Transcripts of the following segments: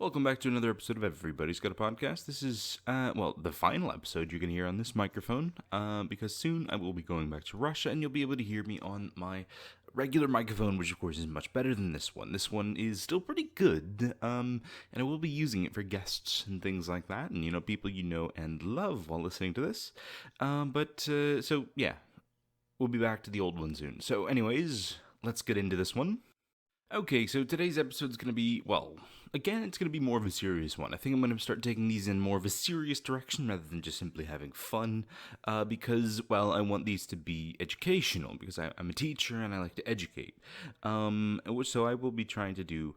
Welcome back to another episode of Everybody's Got a Podcast. This is, the final episode you're going to hear on this microphone, because soon I will be going back to Russia, and you'll be able to hear me on my regular microphone, which of course is much better than this one. This one is still pretty good, and I will be using it for guests and things like that, and, people you know and love while listening to this. So, yeah, we'll be back to the old one soon. So, anyways, let's get into this one. Okay, so today's episode is going to be, again, it's going to be more of a serious one. I think I'm going to start taking these in more of a serious direction rather than just simply having fun, because, I want these to be educational, because I'm a teacher and I like to educate. So I will be trying to do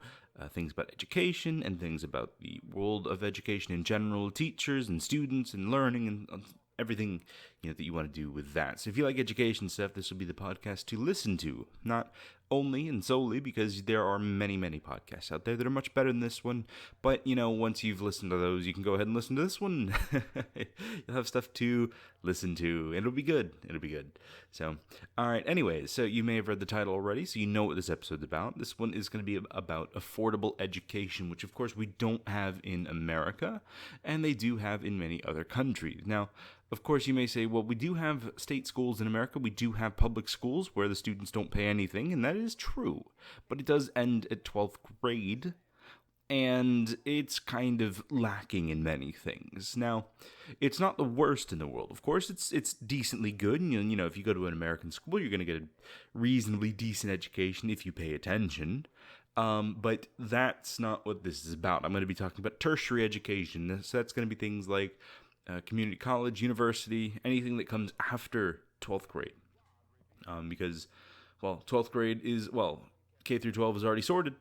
things about education and things about the world of education in general, teachers and students and learning and everything that you want to do with that. So if you like education stuff, this will be the podcast to listen to. Not only and solely because there are many podcasts out there that are much better than this one, but once you've listened to those, you can go ahead and listen to this one. You'll have stuff to listen to. It'll be good. So, all right, anyways, so you may have read the title already, so you know what this episode's about. This one is going to be about affordable education, which of course we don't have in America, and they do have in many other countries. Now, of course, you may say, well, we do have state schools in America. We do have public schools where the students don't pay anything, and that is true. But it does end at 12th grade, and it's kind of lacking in many things. Now, it's not the worst in the world. Of course, it's decently good. And, if you go to an American school, you're going to get a reasonably decent education if you pay attention. But that's not what this is about. I'm going to be talking about tertiary education. So that's going to be things like community college, university, anything that comes after 12th grade. Because 12th grade is, K through 12 is already sorted,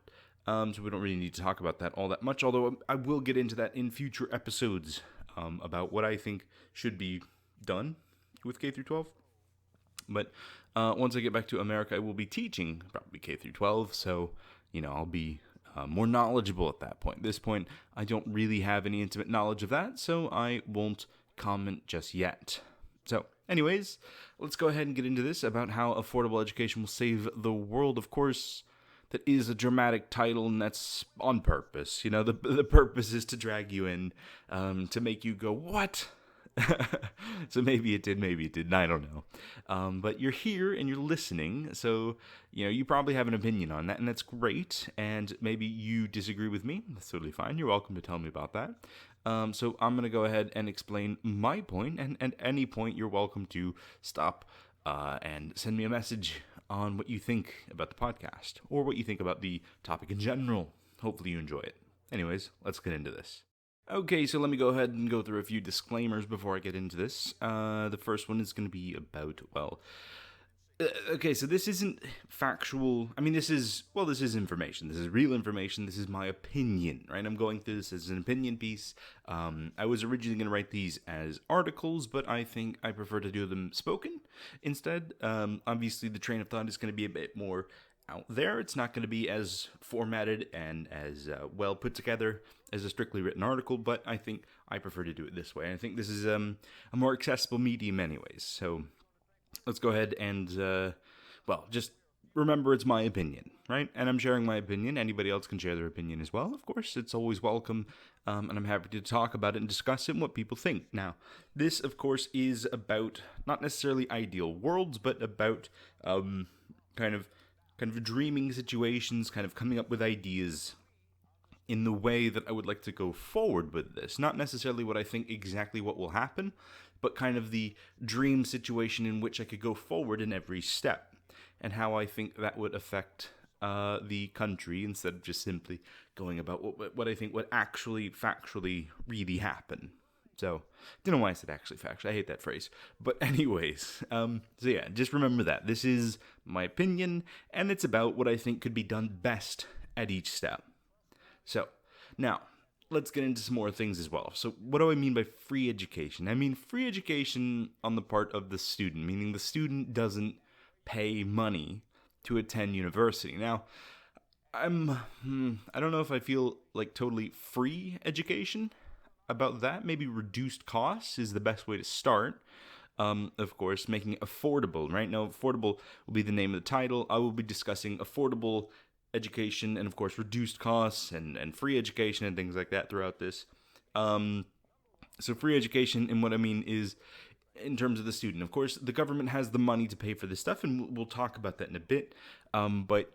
so we don't really need to talk about that all that much, although I will get into that in future episodes, about what I think should be done with K through 12. But once I get back to America, I will be teaching probably K through 12, so, I'll be more knowledgeable at that point. At this point, I don't really have any intimate knowledge of that, so I won't comment just yet. So, anyways, let's go ahead and get into this about how affordable education will save the world. Of course, that is a dramatic title, and that's on purpose. The purpose is to drag you in, to make you go, what? So maybe it did, maybe it didn't, I don't know. But you're here and you're listening, so, you probably have an opinion on that, and that's great, and maybe you disagree with me. That's totally fine. You're welcome to tell me about that. So I'm going to go ahead and explain my point, and at any point, you're welcome to stop and send me a message on what you think about the podcast, or what you think about the topic in general. Hopefully you enjoy it. Anyways, let's get into this. Okay, so let me go ahead and go through a few disclaimers before I get into this. The first one is going to be about, okay, so this isn't factual. I mean, this is information. This is real information. This is my opinion, right? I'm going through this as an opinion piece. I was originally going to write these as articles, but I think I prefer to do them spoken instead. Obviously, the train of thought is going to be a bit more out there. It's not going to be as formatted and as well put together as a strictly written article, but I think I prefer to do it this way. And I think this is a more accessible medium anyways. So let's go ahead and, just remember it's my opinion, right? And I'm sharing my opinion. Anybody else can share their opinion as well, of course. It's always welcome, and I'm happy to talk about it and discuss it and what people think. Now, this, of course, is about not necessarily ideal worlds, but about kind of dreaming situations, kind of coming up with ideas in the way that I would like to go forward with this. Not necessarily what I think exactly what will happen, but kind of the dream situation in which I could go forward in every step, and how I think that would affect the country, instead of just simply going about what I think would actually factually really happen. So, don't know why I said actually factually. I hate that phrase. But anyways, so yeah, just remember that. This is my opinion, and it's about what I think could be done best at each step. So, now, let's get into some more things as well. So, what do I mean by free education? I mean free education on the part of the student, meaning the student doesn't pay money to attend university. Now, I don't know if I feel like totally free education about that. Maybe reduced costs is the best way to start. Of course, making it affordable, right? Now, affordable will be the name of the title. I will be discussing affordable education and, of course, reduced costs and free education and things like that throughout this. So free education, and what I mean is in terms of the student. Of course, the government has the money to pay for this stuff, and we'll talk about that in a bit. But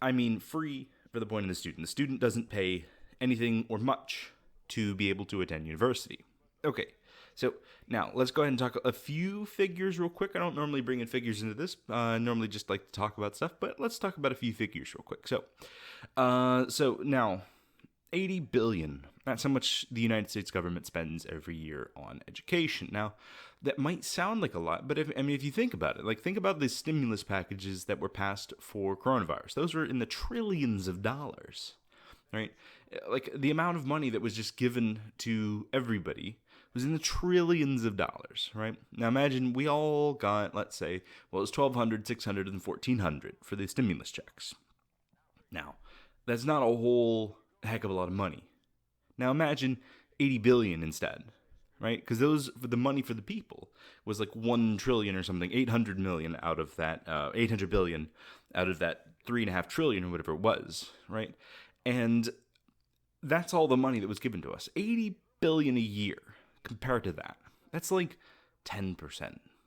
I mean free for the point of the student. The student doesn't pay anything or much to be able to attend university. Okay, so now let's go ahead and talk a few figures real quick. I don't normally bring in figures into this. I normally just like to talk about stuff, but let's talk about a few figures real quick. So now, 80 billion. That's how much the United States government spends every year on education. Now, that might sound like a lot, but if you think about it, like think about the stimulus packages that were passed for coronavirus. Those were in the trillions of dollars, right? Like the amount of money that was just given to everybody was in the trillions of dollars, right? Now imagine we all got, let's say, well, it was $1,200, $600, and $1,400 for the stimulus checks. Now, that's not a whole heck of a lot of money. Now imagine 80 billion instead, right? Because the money for the people was like 1 trillion or something, 800 million out of that, 800 billion out of that 3.5 trillion or whatever it was, right? And that's all the money that was given to us. 80 billion a year compared to that. That's like 10%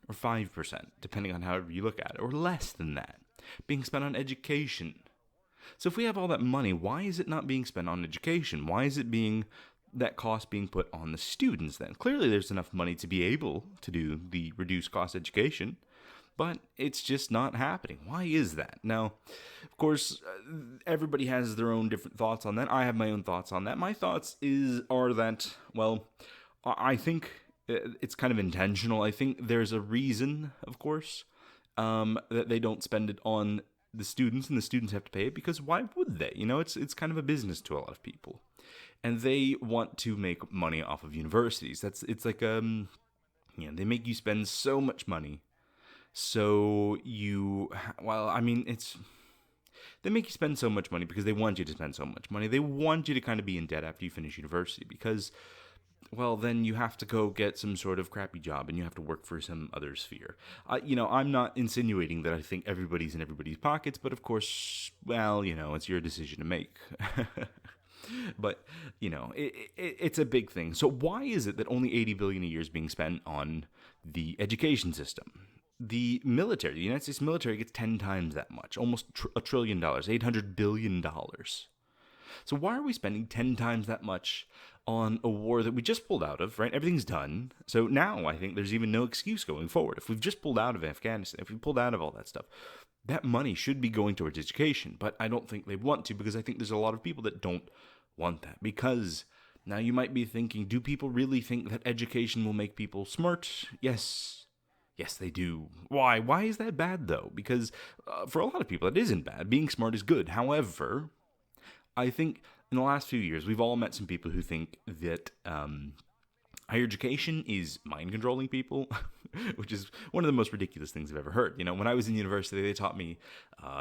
or 5%, depending on however you look at it, or less than that, being spent on education. So if we have all that money, why is it not being spent on education? Why is it that cost being put on the students then? Clearly there's enough money to be able to do the reduced cost education, but it's just not happening. Why is that? Now, of course, everybody has their own different thoughts on that. I have my own thoughts on that. My thoughts are that, well, I think it's kind of intentional. I think there's a reason, of course, that they don't spend it on the students, and the students have to pay it, because why would they? It's kind of a business to a lot of people, and they want to make money off of universities. It's like they make you spend so much money, they make you spend so much money because they want you to spend so much money. They want you to kind of be in debt after you finish university because, well, then you have to go get some sort of crappy job and you have to work for some other sphere. I'm not insinuating that I think everybody's in everybody's pockets, but of course, well, it's your decision to make. But, it's a big thing. So why is it that only 80 billion a year is being spent on the education system? The military, the United States military gets 10 times that much, almost $1 trillion, $800 billion. So why are we spending 10 times that much on a war that we just pulled out of, right? Everything's done. So now I think there's even no excuse going forward. If we've just pulled out of Afghanistan, if we pulled out of all that stuff, that money should be going towards education. But I don't think they want to, because I think there's a lot of people that don't want that. Because now you might be thinking, do people really think that education will make people smart? Yes. Yes, they do. Why? Why is that bad, though? Because for a lot of people, it isn't bad. Being smart is good. However, I think in the last few years, we've all met some people who think that higher education is mind-controlling people, which is one of the most ridiculous things I've ever heard. When I was in university, they taught me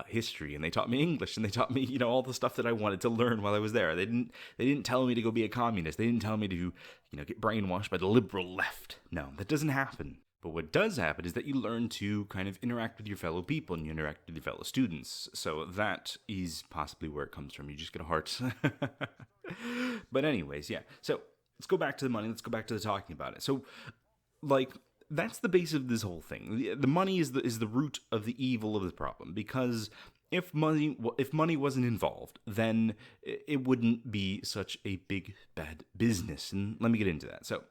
history, and they taught me English, and they taught me, all the stuff that I wanted to learn while I was there. They didn't tell me to go be a communist. They didn't tell me to, get brainwashed by the liberal left. No, that doesn't happen. But what does happen is that you learn to kind of interact with your fellow people and you interact with your fellow students. So that is possibly where it comes from. You just get a heart. But anyways, yeah. So let's go back to the money. Let's go back to the talking about it. So, that's the base of this whole thing. The money is the root of the evil of the problem. Because if money wasn't involved, then it wouldn't be such a big, bad business. And let me get into that. So,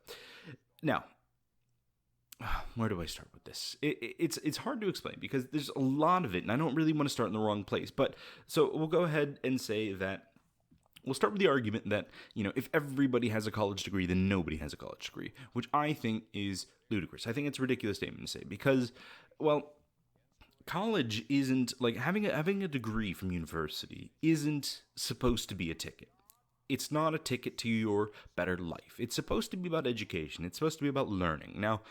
now, where do I start with this? It's hard to explain because there's a lot of it, and I don't really want to start in the wrong place. But so we'll go ahead and say that we'll start with the argument that, if everybody has a college degree, then nobody has a college degree, which I think is ludicrous. I think it's a ridiculous statement to say because, well, college isn't, like, having a degree from university isn't supposed to be a ticket. It's not a ticket to your better life. It's supposed to be about education. It's supposed to be about learning. Now,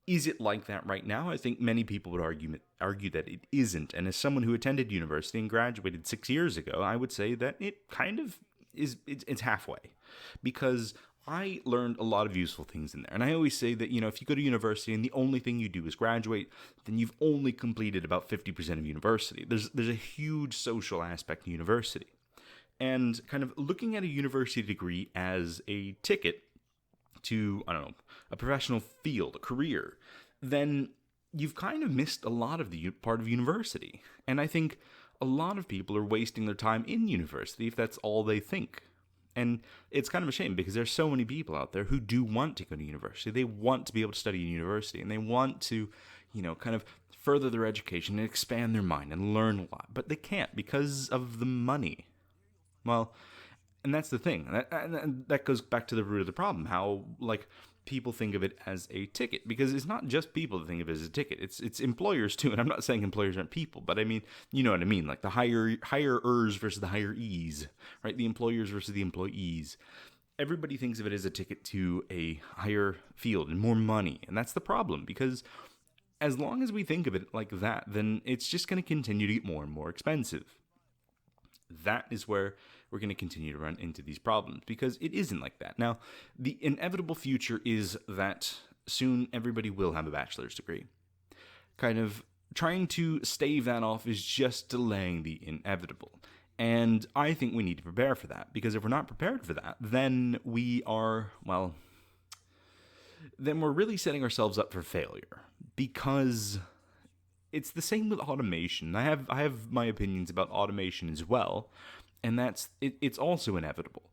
is it like that right now? I think many people would argue that it isn't. And as someone who attended university and graduated 6 years ago, I would say that it kind of is, it's halfway. Because I learned a lot of useful things in there. And I always say that, if you go to university and the only thing you do is graduate, then you've only completed about 50% of university. There's a huge social aspect to university. And kind of looking at a university degree as a ticket to, I don't know, a professional field, a career, then you've kind of missed a lot of the part of university. And I think a lot of people are wasting their time in university if that's all they think. And it's kind of a shame because there's so many people out there who do want to go to university. They want to be able to study in university and they want to, kind of further their education and expand their mind and learn a lot. But they can't because of the money. Well, and that's the thing. And that goes back to the root of the problem. How, people think of it as a ticket, because it's not just people that think of it as a ticket. It's employers too. And I'm not saying employers aren't people, but I mean, you know what I mean? Like the hirers versus the hirees, right? The employers versus the employees. Everybody thinks of it as a ticket to a higher field and more money. And that's the problem, because as long as we think of it like that, then it's just going to continue to get more and more expensive. That is where we're going to continue to run into these problems, because it isn't like that. Now, the inevitable future is that soon everybody will have a bachelor's degree. Kind of trying to stave that off is just delaying the inevitable. And I think we need to prepare for that, because if we're not prepared for that, then then we're really setting ourselves up for failure, because it's the same with automation. I have my opinions about automation as well, and it's also inevitable.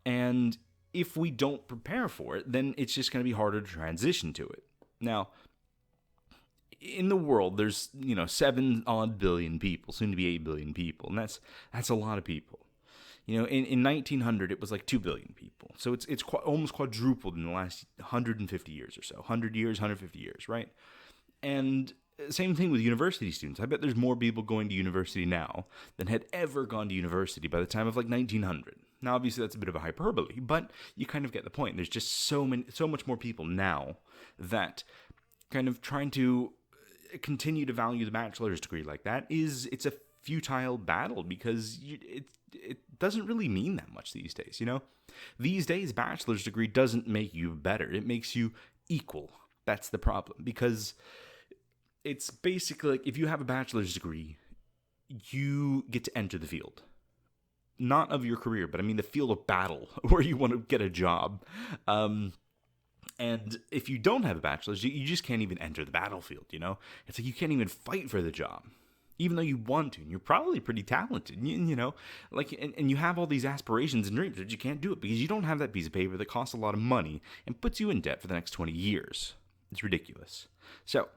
And if we don't prepare for it, then it's just going to be harder to transition to it. Now, in the world, there's 7 odd billion people, soon to be 8 billion people, and that's a lot of people. In 1900, it was like 2 billion people. So it's almost quadrupled in the last 150 years or so. 100 years, 150 years, right? And same thing with university students. I bet there's more people going to university now than had ever gone to university by the time of 1900. Now, obviously, that's a bit of a hyperbole, but you kind of get the point. There's just so much more people now that kind of trying to continue to value the bachelor's degree like that it's a futile battle, because it doesn't really mean that much these days. These days, bachelor's degree doesn't make you better. It makes you equal. That's the problem, because it's basically like if you have a bachelor's degree, you get to enter the field. Not of your career, but I mean the field of battle where you want to get a job. And if you don't have a bachelor's, you just can't even enter the battlefield, It's like you can't even fight for the job, even though you want to. And you're probably pretty talented, and you have all these aspirations and dreams, but you can't do it because you don't have that piece of paper that costs a lot of money and puts you in debt for the next 20 years. It's ridiculous. So,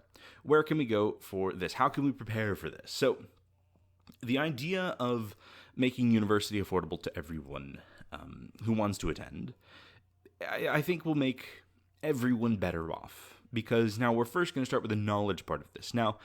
where can we go for this? How can we prepare for this? So, the idea of making university affordable to everyone who wants to attend, I think will make everyone better off. Because now we're first going to start with the knowledge part of this. Now,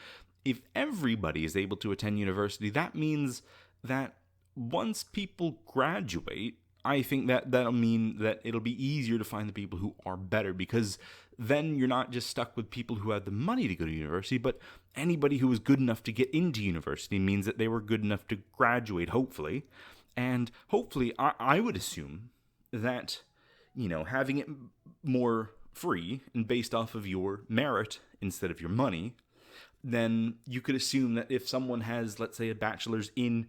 if everybody is able to attend university, that means that once people graduate, I think that'll mean that it'll be easier to find the people who are better, because then you're not just stuck with people who have the money to go to university, but anybody who was good enough to get into university means that they were good enough to graduate, hopefully. And hopefully, I would assume that, having it more free and based off of your merit instead of your money, then you could assume that if someone has, let's say, a bachelor's in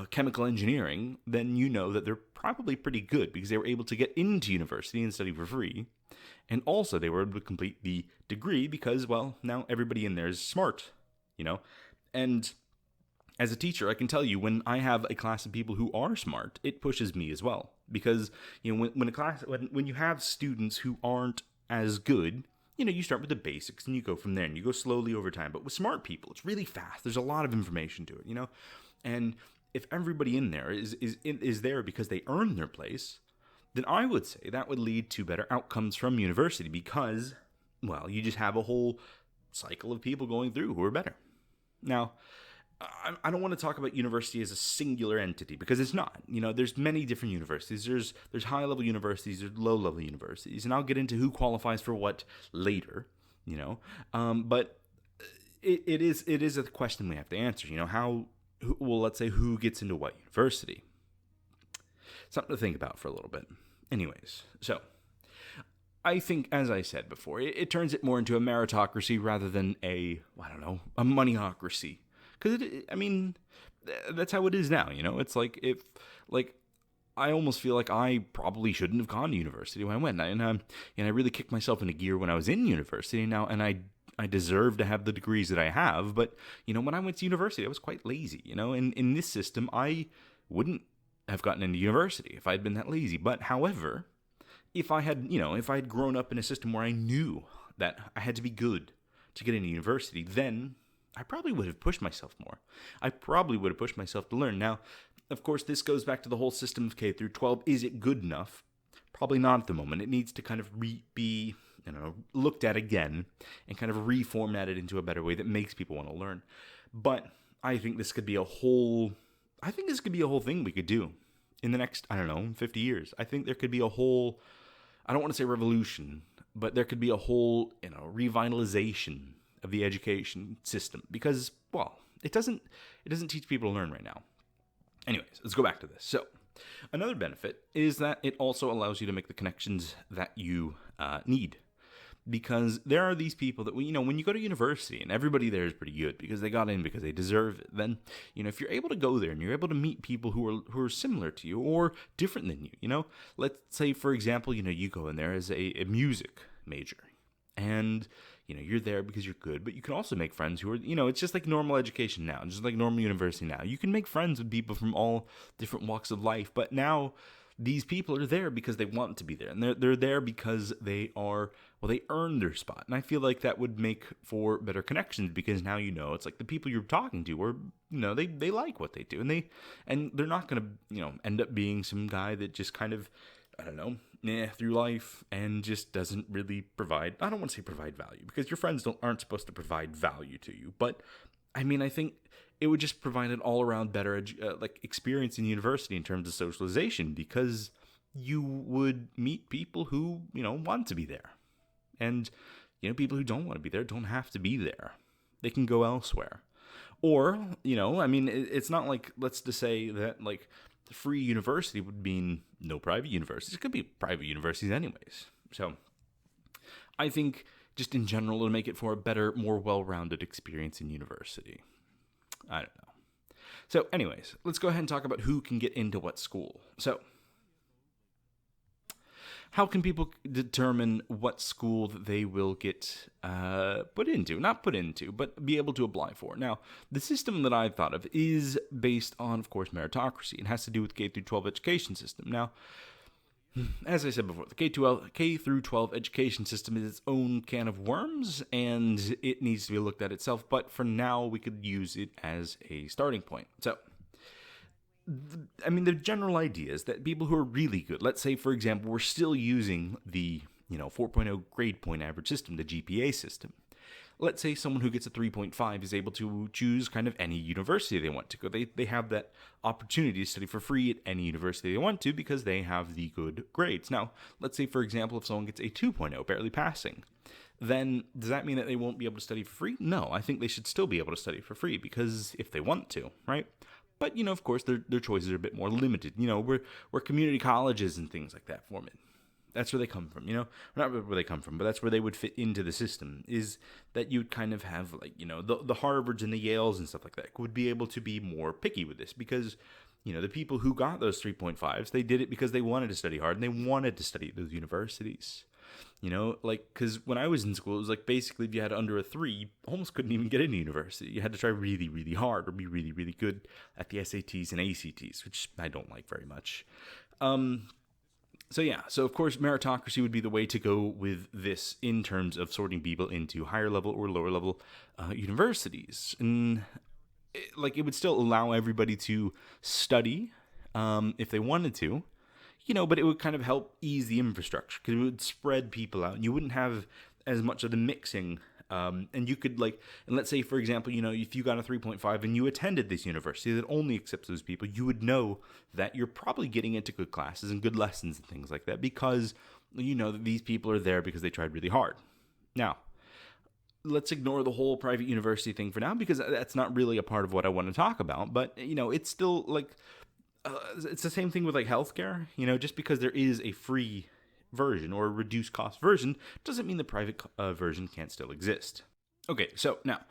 chemical engineering, then you know that they're probably pretty good because they were able to get into university and study for free. And also they were able to complete the degree because, well, now everybody in there is smart, And as a teacher, I can tell you, when I have a class of people who are smart, it pushes me as well. Because, when you have students who aren't as good, you start with the basics and you go from there and you go slowly over time. But with smart people, it's really fast. There's a lot of information to it, And if everybody in there is there because they earned their place, then I would say that would lead to better outcomes from university, because, well, you just have a whole cycle of people going through who are better. Now, I don't want to talk about university as a singular entity, because it's not. There's many different universities. There's high-level universities, there's low-level universities, and I'll get into who qualifies for what later, But it is a question we have to answer. Let's say who gets into what university? Something to think about for a little bit. Anyways, so I think, as I said before, it turns it more into a meritocracy rather than I don't know, a moneyocracy. Because, I mean, that's how it is now, you know? It's like, if, like, I almost feel like I probably shouldn't have gone to university when I went. And I really kicked myself into gear when I was in university now, and I deserve to have the degrees that I have. But, you know, when I went to university, I was quite lazy, you know? And in this system, I wouldn't have gotten into university if I had been that lazy. But, however, if I had, you know, if I had grown up in a system where I knew that I had to be good to get into university, then I probably would have pushed myself more. I probably would have pushed myself to learn. Now, of course, this goes back to the whole system of K through 12. Is it good enough? Probably not at the moment. It needs to kind of be, you know, looked at again and kind of reformatted into a better way that makes people want to learn. But I think this could be a whole thing we could do in the next, I don't know, 50 years. I think there could be a whole, I don't want to say revolution, but there could be a whole, you know, revitalization of the education system because, well, it doesn't teach people to learn right now. Anyways, let's go back to this. So, another benefit is that it also allows you to make the connections that you need. Because there are these people that, you know, when you go to university, and everybody there is pretty good because they got in because they deserve it, then, you know, if you're able to go there and you're able to meet people who are similar to you or different than you, you know, let's say, for example, you know, you go in there as a music major, and, you know, you're there because you're good, but you can also make friends who are, you know, it's just like normal education now, just like normal university now. You can make friends with people from all different walks of life, but now these people are there because they want to be there, and they're there because they earned their spot. And I feel like that would make for better connections because now, you know, it's like the people you're talking to are, you know, they like what they do, and they're not going to, you know, end up being some guy that just kind of, I don't know, through life and just doesn't really provide, I don't want to say provide value because your friends aren't supposed to provide value to you, but I mean, I think it would just provide an all-around better experience in university in terms of socialization because you would meet people who, you know, want to be there. And, you know, people who don't want to be there don't have to be there. They can go elsewhere. Or, you know, I mean, it's not like, let's just say that, like, free university would mean no private universities. It could be private universities anyways. So, I think just in general, it'll make it for a better, more well-rounded experience in university. I don't know. So anyways, let's go ahead and talk about who can get into what school. So, how can people determine what school that they will get not put into, but be able to apply for? Now, the system that I've thought of is based on, of course, meritocracy. It has to do with K through 12 education system. Now, as I said before, the K through 12 education system is its own can of worms, and it needs to be looked at itself. But for now, we could use it as a starting point. So, I mean, the general idea is that people who are really good, let's say, for example, we're still using the, you know, 4.0 grade point average system, the GPA system. Let's say someone who gets a 3.5 is able to choose kind of any university they want to go. They have that opportunity to study for free at any university they want to because they have the good grades. Now, let's say, for example, if someone gets a 2.0, barely passing, then does that mean that they won't be able to study for free? No, I think they should still be able to study for free because if they want to, right? But, you know, of course, their choices are a bit more limited. You know, where community colleges and things like that form it. That's where they come from, you know? Not where they come from, but that's where they would fit into the system, is that you'd kind of have, like, you know, the Harvards and the Yales and stuff like that would be able to be more picky with this because, you know, the people who got those 3.5s, they did it because they wanted to study hard and they wanted to study at those universities. You know, like, because when I was in school, it was like basically if you had under a 3, you almost couldn't even get into university. You had to try really, really hard or be really, really good at the SATs and ACTs, which I don't like very much. So yeah, so of course meritocracy would be the way to go with this in terms of sorting people into higher level or lower level universities. And it would still allow everybody to study if they wanted to, you know, but it would kind of help ease the infrastructure because it would spread people out and you wouldn't have as much of the mixing. And you could, like, and let's say, for example, you know, if you got a 3.5 and you attended this university that only accepts those people, you would know that you're probably getting into good classes and good lessons and things like that because you know that these people are there because they tried really hard. Now, let's ignore the whole private university thing for now because that's not really a part of what I want to talk about. But, you know, it's still, like, it's the same thing with, like, healthcare. You know, just because there is a free version or a reduced cost version doesn't mean the private version can't still exist. Okay, so now,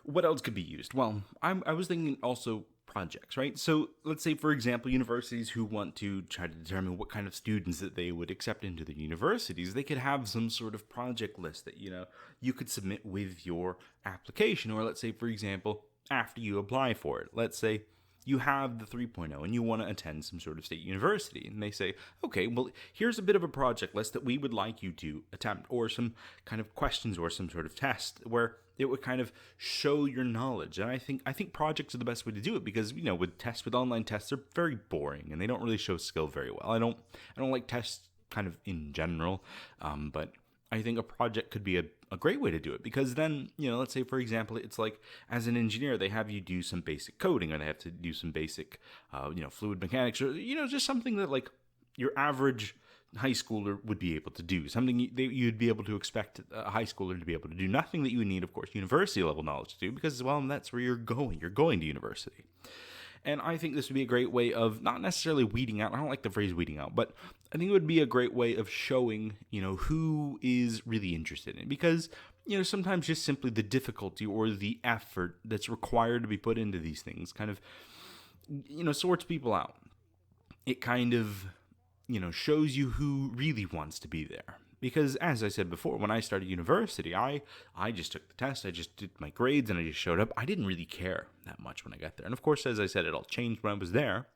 what else could be used? Well, I was thinking also projects, right? So let's say, for example, universities who want to try to determine what kind of students that they would accept into the universities, they could have some sort of project list that, you could submit with your application. Or let's say, for example, after you apply for it, let's say you have the 3.0 and you want to attend some sort of state university, and they say, okay, well, here's a bit of a project list that we would like you to attempt, or some kind of questions or some sort of test where it would kind of show your knowledge. And I think projects are the best way to do it, because with online tests, they're very boring and they don't really show skill very well. I don't like tests kind of in general, but I think a project could be a great way to do it, because then, let's say, for example, it's like as an engineer, they have you do some basic coding, or they have to do some basic, fluid mechanics, or, just something that like your average high schooler would be able to do, something you'd be able to expect a high schooler to be able to do, nothing that you would need, of course, university level knowledge to do, because, well, that's where you're going to university. And I think this would be a great way of not necessarily weeding out. I don't like the phrase weeding out, but I think it would be a great way of showing, who is really interested in it. Because, sometimes just simply the difficulty or the effort that's required to be put into these things kind of, sorts people out. It kind of, shows you who really wants to be there. Because, as I said before, when I started university, I just took the test, I just did my grades, and I just showed up. I didn't really care that much when I got there. And of course, as I said, it all changed when I was there.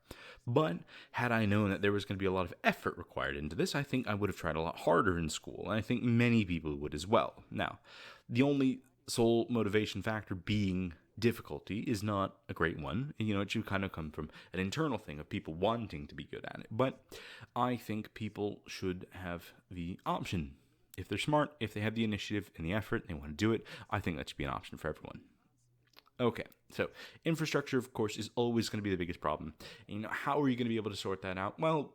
But had I known that there was going to be a lot of effort required into this, I think I would have tried a lot harder in school. And I think many people would as well. Now, the only sole motivation factor being difficulty is not a great one. It should kind of come from an internal thing of people wanting to be good at it. But I think people should have the option. If they're smart, if they have the initiative and the effort, and they want to do it, I think that should be an option for everyone. Okay, so infrastructure, of course, is always going to be the biggest problem. And, how are you going to be able to sort that out? Well,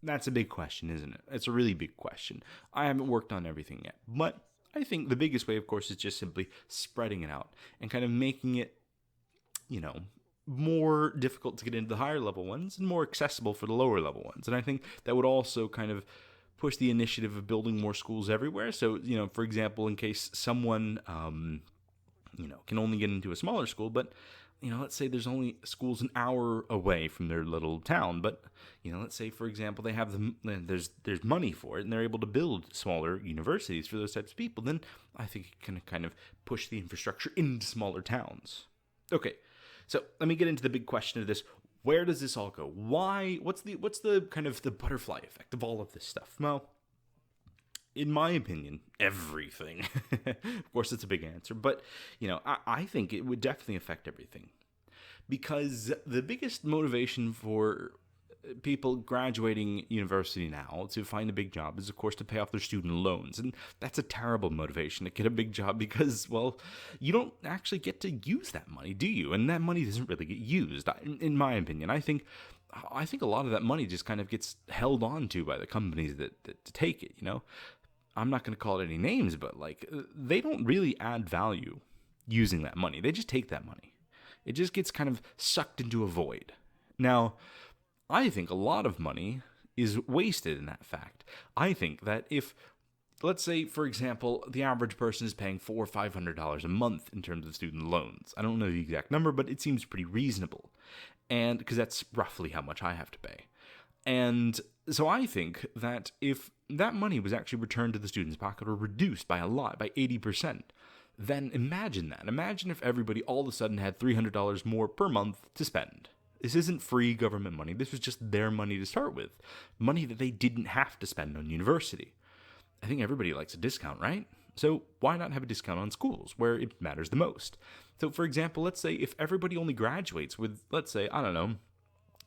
that's a big question, isn't it? It's a really big question. I haven't worked on everything yet, but I think the biggest way, of course, is just simply spreading it out and kind of making it, more difficult to get into the higher level ones and more accessible for the lower level ones. And I think that would also kind of push the initiative of building more schools everywhere. So, for example, in case someone, can only get into a smaller school, but, let's say there's only schools an hour away from their little town, but, let's say, for example, they have there's money for it, and they're able to build smaller universities for those types of people, then I think it can kind of push the infrastructure into smaller towns. Okay, so let me get into the big question of this. Where does this all go? Why? What's the kind of the butterfly effect of all of this stuff? Well, in my opinion, everything. Of course, it's a big answer, but, I think it would definitely affect everything. Because the biggest motivation for people graduating university now to find a big job is, of course, to pay off their student loans. And that's a terrible motivation to get a big job because, well, you don't actually get to use that money, do you? And that money doesn't really get used, in my opinion. I think a lot of that money just kind of gets held on to by the companies that take it, I'm not going to call it any names, but they don't really add value using that money. They just take that money. It just gets kind of sucked into a void. Now, I think a lot of money is wasted in that fact. I think that if, let's say, for example, the average person is paying $400 or $500 a month in terms of student loans. I don't know the exact number, but it seems pretty reasonable. And because that's roughly how much I have to pay. And so I think that if that money was actually returned to the student's pocket or reduced by a lot, by 80%, then imagine that. Imagine if everybody all of a sudden had $300 more per month to spend. This isn't free government money. This was just their money to start with. Money that they didn't have to spend on university. I think everybody likes a discount, right? So why not have a discount on schools where it matters the most? So, for example, let's say if everybody only graduates with, let's say, I don't know,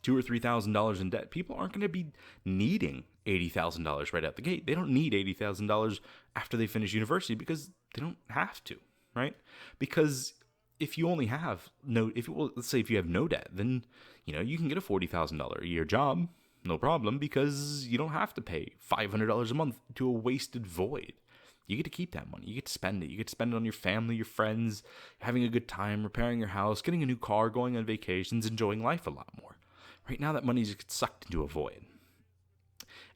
$2,000 or $3,000 in debt, people aren't going to be needing $80,000 right out the gate. They don't need $80,000 after they finish university because they don't have to, right? Because if you only have let's say if you have no debt, then you can get a $40,000 a year job, no problem, because you don't have to pay $500 a month to a wasted void. You get to keep that money. You get to spend it. You get to spend it on your family, your friends, having a good time, repairing your house, getting a new car, going on vacations, enjoying life a lot more. Right now, that money just gets sucked into a void.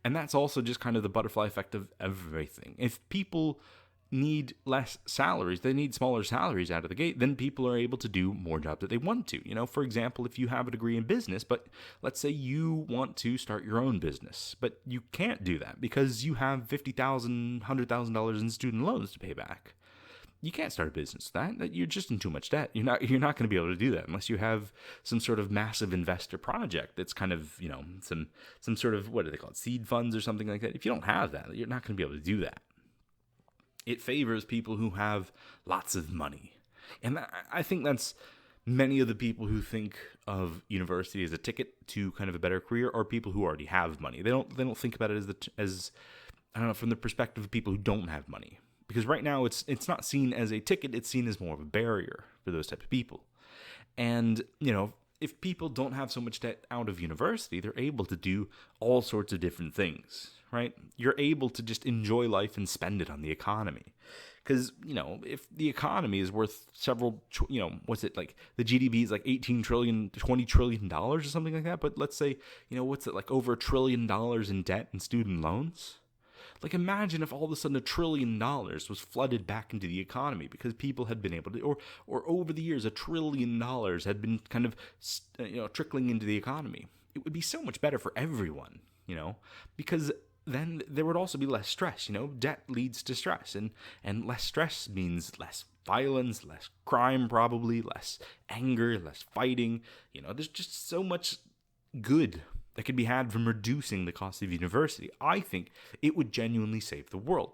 And that's also just kind of the butterfly effect of everything. If people need less salaries, they need smaller salaries out of the gate, then people are able to do more jobs that they want to. For example, if you have a degree in business, but let's say you want to start your own business, but you can't do that because you have $50,000, $100,000 in student loans to pay back. You can't start a business with that. You're just in too much debt. You're not going to be able to do that unless you have some sort of massive investor project that's kind of, some sort of, what do they call it, seed funds or something like that. If you don't have that, you're not going to be able to do that. It favors people who have lots of money. And I think that's many of the people who think of university as a ticket to kind of a better career are people who already have money. They don't think about it as I don't know, from the perspective of people who don't have money. Because right now it's not seen as a ticket, it's seen as more of a barrier for those types of people. And, if people don't have so much debt out of university, they're able to do all sorts of different things, right? You're able to just enjoy life and spend it on the economy. Because, if the economy is worth several, what's it like? The GDP is like 18 trillion, $20 trillion or something like that. But let's say, what's it like, over $1 trillion in debt and student loans? Like, imagine if all of a sudden $1 trillion was flooded back into the economy because people had been able to, or over the years, $1 trillion had been kind of, trickling into the economy. It would be so much better for everyone, because then there would also be less stress. Debt leads to stress, and less stress means less violence, less crime, probably less anger, less fighting. There's just so much good that could be had from reducing the cost of university. I think it would genuinely save the world.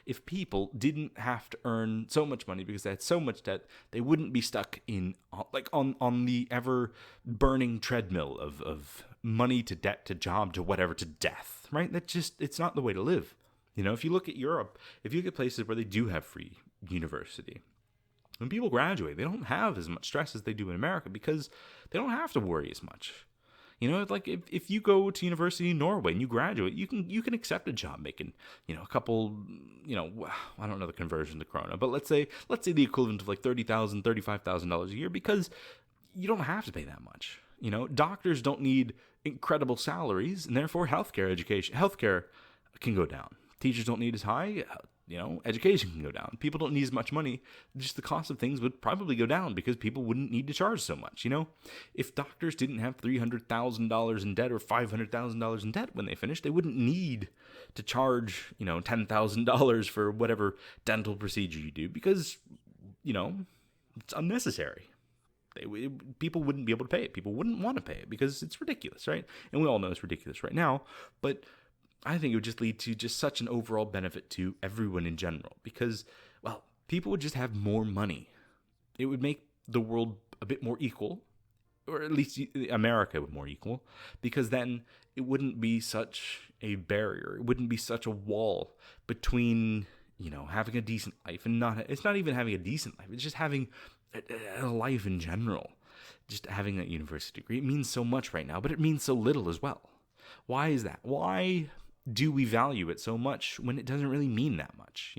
If people didn't have to earn so much money because they had so much debt, they wouldn't be stuck in on the ever burning treadmill of money to debt to job to whatever to death, right? It's not the way to live. If you look at Europe, if you look at places where they do have free university, when people graduate, they don't have as much stress as they do in America because they don't have to worry as much. Like if you go to university in Norway and you graduate, you can accept a job making, a couple, I don't know the conversion to krona, but let's say the equivalent of like $30,000, $35,000 a year, because you don't have to pay that much. Doctors don't need incredible salaries, and therefore healthcare can go down. Teachers don't need as high. Education can go down. People don't need as much money. Just the cost of things would probably go down because people wouldn't need to charge so much. If doctors didn't have $300,000 in debt or $500,000 in debt when they finished, they wouldn't need to charge, $10,000 for whatever dental procedure you do because, it's unnecessary. People wouldn't be able to pay it. People wouldn't want to pay it because it's ridiculous, right? And we all know it's ridiculous right now, but I think it would just lead to just such an overall benefit to everyone in general because, well, people would just have more money. It would make the world a bit more equal, or at least America more equal, because then it wouldn't be such a barrier. It wouldn't be such a wall between, having a decent life and it's not even having a decent life. It's just having a life in general. Just having that university degree. It means so much right now, but it means so little as well. Why is that? Why do we value it so much when it doesn't really mean that much?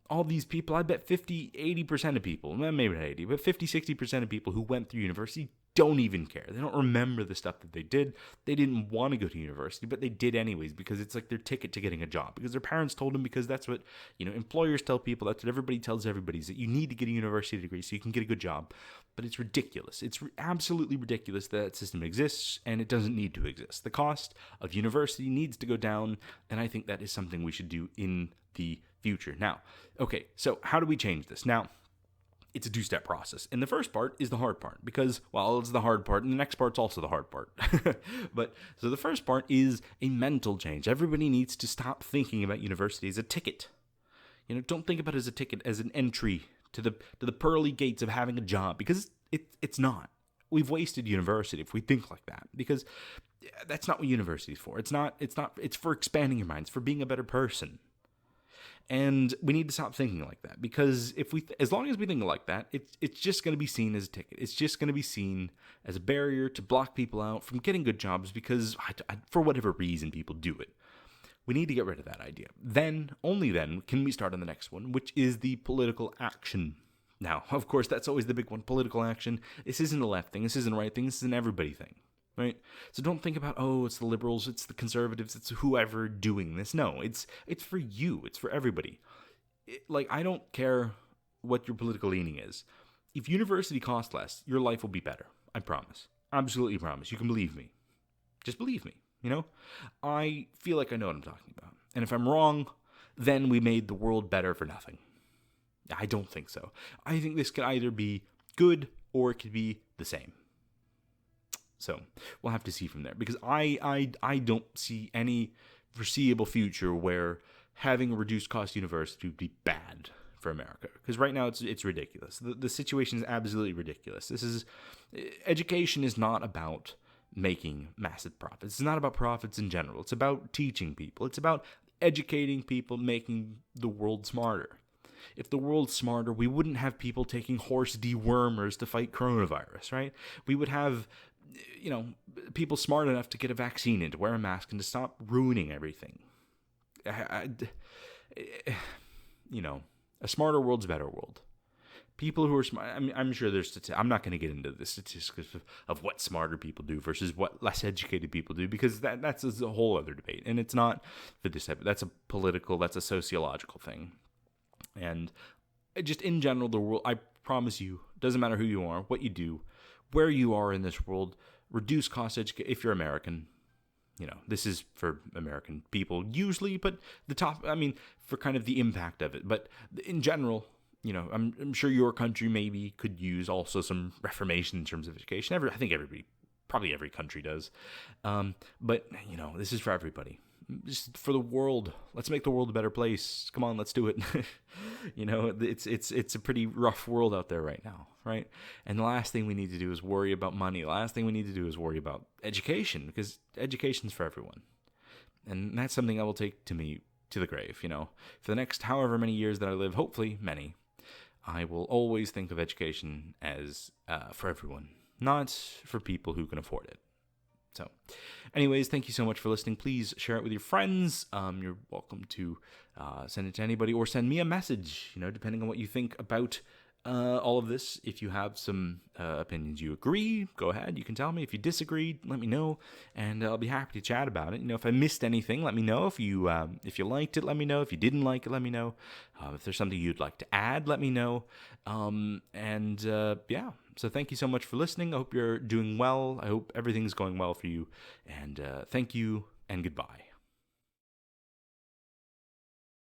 All these people, I bet 80% of people, maybe not 80, but 60% of people who went through university don't even care. They don't remember the stuff that they did. They didn't want to go to university, but they did anyways because it's like their ticket to getting a job, because their parents told them, because that's what, employers tell people, that's what everybody tells everybody, is that you need to get a university degree so you can get a good job. But it's ridiculous. It's absolutely ridiculous that system exists, and it doesn't need to exist. The cost of university needs to go down, and I think that is something we should do in the future. Now, okay, so how do we change this? Now, it's a two-step process. And the first part is the hard part because, well, it's the hard part, and the next part's also the hard part. So the first part is a mental change. Everybody needs to stop thinking about university as a ticket. Don't think about it as a ticket, as an entry to the pearly gates of having a job, because it's not. We've wasted university if we think like that, because that's not what university is for. It's for expanding your mind. It's for being a better person. And we need to stop thinking like that, because as long as we think like that, it's just going to be seen as a ticket. It's just going to be seen as a barrier to block people out from getting good jobs because, for whatever reason, people do it. We need to get rid of that idea. Then, only then, can we start on the next one, which is the political action. Now, of course, that's always the big one, political action. This isn't a left thing. This isn't a right thing. This is an everybody thing. right? So don't think about, oh, it's the liberals, it's the conservatives, it's whoever doing this. No, it's for you. It's for everybody. Like, I don't care what your political leaning is. If university costs less, your life will be better. I promise. Absolutely promise. You can believe me. Just believe me, I feel like I know what I'm talking about. And if I'm wrong, then we made the world better for nothing. I don't think so. I think this could either be good or it could be the same. So we'll have to see from there, because I don't see any foreseeable future where having a reduced cost university would be bad for America. Because right now it's ridiculous. The situation is absolutely ridiculous. Education is not about making massive profits. It's not about profits in general. It's about teaching people. It's about educating people, making the world smarter. If the world's smarter, we wouldn't have people taking horse dewormers to fight coronavirus, right? We would have, people smart enough to get a vaccine and to wear a mask and to stop ruining everything. A smarter world's a better world. People who are smart, I'm sure there's I'm not going to get into the statistics of what smarter people do versus what less educated people do, because that's a whole other debate. And it's not for this type. That's a sociological thing. And just in general, the world, I promise you, doesn't matter who you are, what you do, where you are in this world, reduce cost education. If you're American, this is for American people usually, but for kind of the impact of it. But in general, I'm sure your country maybe could use also some reformation in terms of education. I think probably every country does. But this is for everybody. Just for the world. Let's make the world a better place. Come on, let's do it. It's a pretty rough world out there right now, right? And the last thing we need to do is worry about money. The last thing we need to do is worry about education, because education's for everyone. And that's something I will take to me to the grave, For the next however many years that I live, hopefully many, I will always think of education as for everyone, not for people who can afford it. So, anyways, thank you so much for listening. Please share it with your friends. You're welcome to send it to anybody, or send me a message, depending on what you think about all of this. If you have some opinions you agree, go ahead. You can tell me. If you disagree, let me know, and I'll be happy to chat about it. If I missed anything, let me know. If you liked it, let me know. If you didn't like it, let me know. If there's something you'd like to add, let me know. Yeah. So thank you so much for listening. I hope you're doing well. I hope everything's going well for you. And thank you, and goodbye.